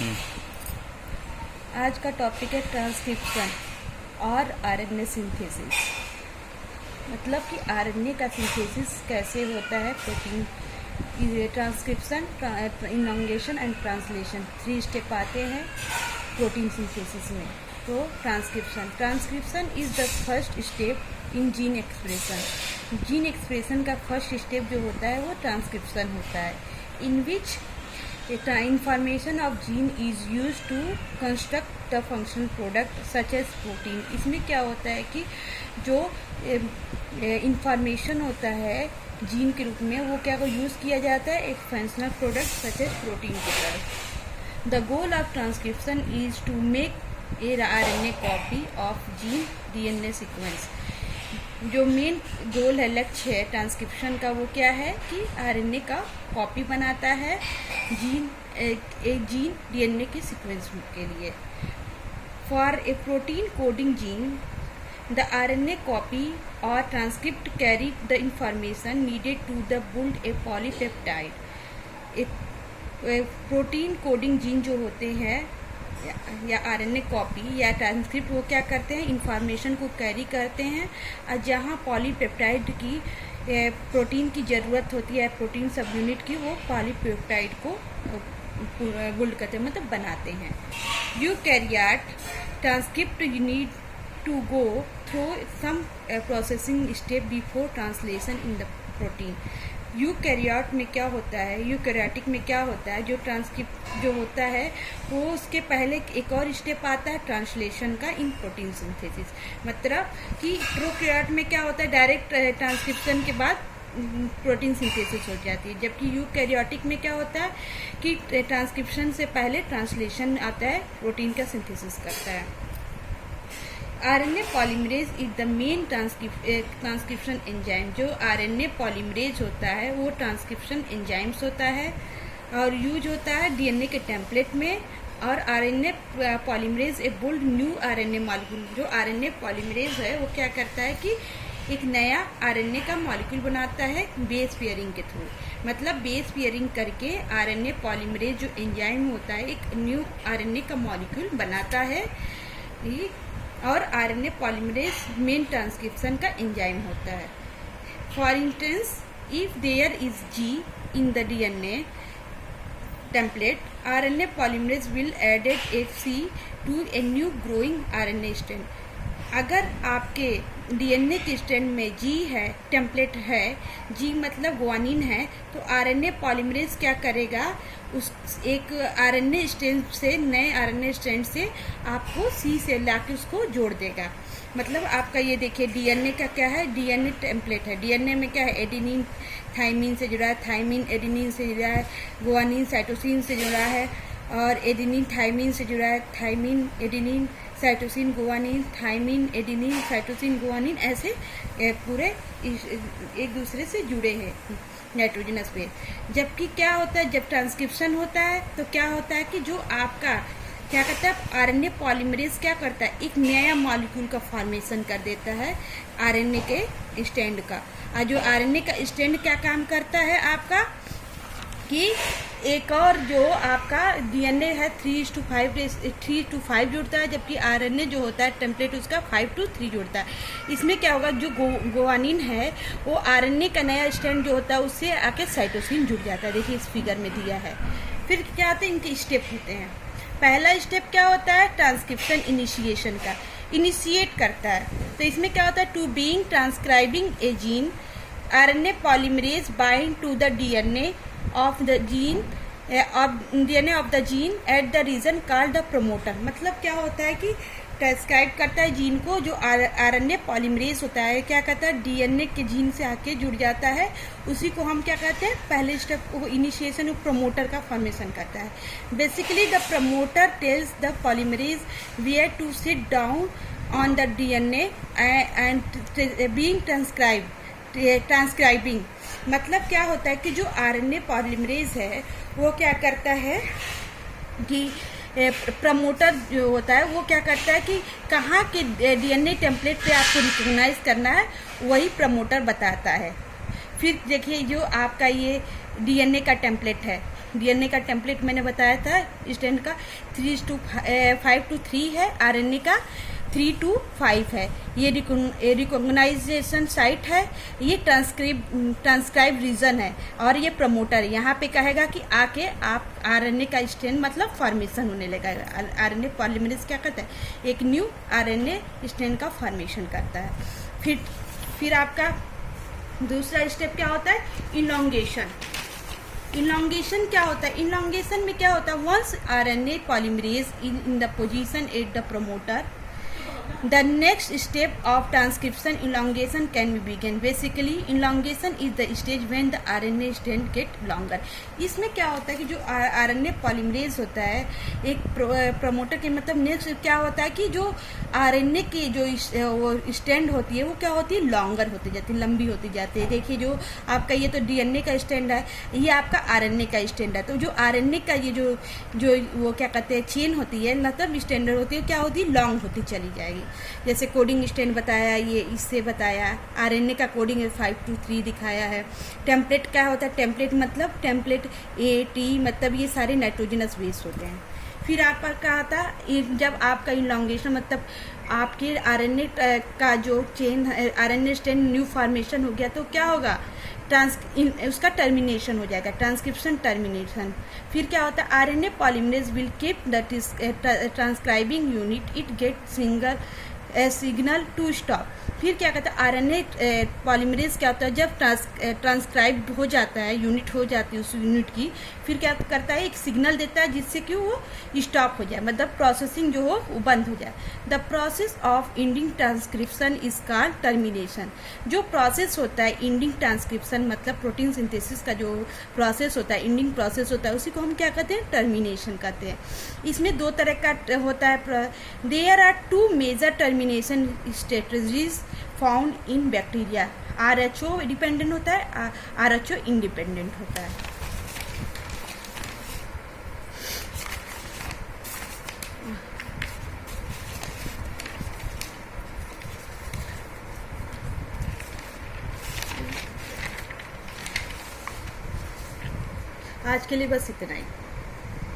आज का टॉपिक है ट्रांसक्रिप्शन और आरएनए सिंथेसिस। मतलब कि आरएनए का सिंथेसिस कैसे होता है। Protein transcription, elongation and translation 3 step आते हैं प्रोटीन सिंथेसिस में। तो transcription is the first step in gene expression. Gene expression का फर्स्ट स्टेप जो होता है वो ट्रांसक्रिप्शन होता है, in which information of gene is use to construct the functional product such as protein. इसमें क्या होता है कि जो इंफॉर्मेशन होता है जीन के रूप में वो क्या को यूज़ किया जाता है एक functional product such as protein की तरफ। The goal of transcription is to make a RNA copy of gene DNA sequence. जो मेन गोल है, लक्ष्य है ट्रांसक्रिप्शन का, वो क्या है कि आरएनए का कॉपी बनाता है एक जीन डीएनए के सीक्वेंस के लिए। For a protein coding gene the RNA copy और transcript carry the information needed to the build a polypeptide. Protein coding gene जो होते हैं या आरएनए कॉपी या ट्रांसक्रिप्ट, वो क्या करते हैं, इंफॉर्मेशन को कैरी करते हैं। और जहाँ पॉलीपेप्टाइड की प्रोटीन की ज़रूरत होती है, प्रोटीन सब यूनिट की, वो पॉलीपेप्टाइड को बिल्ड करते हैं, मतलब बनाते हैं। Eukaryote transcript you need to go through some processing step before translation in the protein. Eukaryote में क्या होता है, यूकैरियोटिक में क्या होता है, जो ट्रांसक्रिप्ट जो होता है वो उसके पहले एक और स्टेप आता है ट्रांसलेशन का इन प्रोटीन सिंथेसिस। मतलब कि प्रोकैरियोट में क्या होता है, डायरेक्ट ट्रांसक्रिप्शन के बाद प्रोटीन सिंथेसिस हो जाती है, जबकि यूकैरियोटिक में क्या होता है कि ट्रांसक्रिप्शन से पहले ट्रांसलेशन आता है, प्रोटीन का सिंथेसिस करता है। RNA polymerase is the main transcription enzyme. जो आरएनए पॉलीमरेज होता है वो ट्रांसक्रिप्शन एंजाइम्स होता है और यूज होता है डीएनए के टेम्पलेट में। और आरएनए पॉलीमरेज ए बिल्ड न्यू आरएनए मॉलिक्यूल। जो आरएनए पॉलीमरेज है वो क्या करता है कि एक नया आरएनए का मॉलिक्यूल बनाता है बेस पेयरिंग के थ्रू। मतलब बेस पेयरिंग करके आरएनए पॉलीमरेज जो एंजाइम होता है एक न्यू आरएनए का मॉलिक्यूल बनाता है। और आरएनए पॉलीमरेज मेन ट्रांसक्रिप्शन का एंजाइम होता है। For instance, if there is G in the DNA template, RNA polymerase will added a C to a new growing RNA strand. अगर आपके डीएनए के स्ट्रैंड में जी है, टेम्पलेट है, जी मतलब ग्वानिन है, तो आरएनए पॉलीमरेज क्या करेगा, उस एक आरएनए स्ट्रैंड से, नए आरएनए स्ट्रैंड से आपको सी से लाके उसको जोड़ देगा। मतलब आपका ये देखिए डीएनए का क्या है, डीएनए टेम्पलेट है। डीएनए में क्या है, एडेनिन थाइमिन से जुड़ा है, थाइमिन एडेनिन से जुड़ा है, ग्वानिन साइटोसिन से जुड़ा है, और एडेनिन थाइमिन से जुड़ा है, thymine adenine cytosine guanine, thymine adenine cytosine guanine, ऐसे पूरे एक दूसरे से जुड़े हैं नाइट्रोजनस पे। जबकि क्या होता है, जब ट्रांसक्रिप्शन होता है तो क्या होता है कि जो आपका क्या करता है, आरएनए पॉलीमरेज क्या करता है, एक नया मॉलिक्यूल का फॉर्मेशन कर देता है आरएनए के स्टैंड का। और जो आरएनए का स्टैंड क्या काम करता है आपका कि एक और जो आपका डीएनए है 3:5 जुड़ता है, जबकि आरएनए जो होता है टेम्पलेट उसका 5:3 जुड़ता है। इसमें क्या होगा, जो ग्वानिन है वो आरएनए का नया स्ट्रैंड जो होता है उससे आके साइटोसिन जुड़ जाता है। देखिए इस फिगर में दिया है। फिर क्या आते हैं, इनके स्टेप होते हैं। पहला स्टेप क्या होता है, ट्रांसक्रिप्शन इनिशिएशन का, इनिशिएट करता है। तो इसमें क्या होता है, to being transcribing a gene, RNA polymerase bind to the DNA of the gene of the gene at the region called the promoter। मतलब क्या होता है कि ट्रांसक्राइब करता है जीन को, जो आरएनए पॉलीमरेज होता है क्या करता है, डीएनए के जीन से आके जुड़ जाता है, उसी को हम क्या कहते हैं, पहले स्टेप को इनिशिएशन प्रोमोटर का फॉर्मेशन करता है। Basically the promoter tells the polymerase where to sit down on the DNA and being transcribing. मतलब क्या होता है कि जो आरएनए पॉलीमरेज है वो क्या करता है कि प्रमोटर जो होता है वो क्या करता है कि कहाँ के डीएनए टेम्पलेट पे आपको रिकॉग्नाइज करना है, वही प्रमोटर बताता है। फिर देखिए जो आपका ये डीएनए का टेम्पलेट है, डीएनए का टेम्पलेट मैंने बताया था स्टैंड का 5:3 है, आरएनए का 3:5 है। ये रिकॉग्नाइजेशन साइट है, ये ट्रांसक्राइब रीजन है और ये प्रमोटर। यहाँ पे कहेगा कि आके आप आरएनए का स्ट्रैंड मतलब फॉर्मेशन होने लगा। आरएनए पॉलीमरेज क्या करता है, एक न्यू आरएनए स्ट्रैंड का फॉर्मेशन करता है। फिर आपका दूसरा स्टेप क्या होता है, इलॉन्गेशन। इलॉन्गेशन क्या होता है, इलॉन्गेशन में क्या होता है, once RNA polymerase in the position at the promoter, the next step of transcription elongation can be begin. Basically elongation is the stage when the RNA strand get longer. इसमें क्या होता है कि जो RNA पॉलीमरेज होता है एक promoter के मतलब नेक्स्ट क्या होता है कि जो RNA की जो वो स्टैंड होती है वो क्या होती है, लॉन्गर होती जाती है, लंबी होती जाती है। देखिए जो आपका ये तो DNA का स्टैंड है, ये आपका RNA का स्टैंड है। तो जो RNA का ये जो वो क्या कहते हैं चेन होती है मतलब स्टैंडर्ड होती है, क्या होती है, लॉन्ग होती चली जाएगी। जैसे कोडिंग स्टैंड बताया, ये इससे बताया। आरएनए का कोडिंग 5:3 दिखाया है। टेम्पलेट क्या होता है, टेम्पलेट मतलब टेम्पलेट AT मतलब ये सारे नाइट्रोजनस बेस होते हैं। फिर आपका क्या आता है, जब आपका इलॉन्गेशन मतलब आपके आरएनए का जो chain RNA strand new formation हो गया तो क्या होगा, उसका टर्मिनेशन हो जाएगा, ट्रांसक्रिप्शन टर्मिनेशन। फिर क्या होता है, RNA polymerase will keep the transcribing unit, it get signal to stop. फिर क्या कहता है, आरएनए पॉलीमरेज क्या होता है, जब ट्रांसक्राइब हो जाता है, यूनिट हो जाती है उस यूनिट की, फिर क्या करता है, एक सिग्नल देता है जिससे कि वो स्टॉप हो जाए, मतलब प्रोसेसिंग जो हो वो बंद हो जाए। The process of ending transcription is called termination. जो प्रोसेस होता है इंडिंग ट्रांसक्रिप्शन मतलब प्रोटीन सिंथेसिस का जो प्रोसेस होता है, इंडिंग प्रोसेस होता है, उसी को हम क्या कहते हैं, टर्मिनेशन कहते हैं। इसमें दो तरह का होता है, there are 2 major termination strategies found in bacteria. RH dependent होता है, RH इंडिपेंडेंट होता है। आज के लिए बस इतना ही।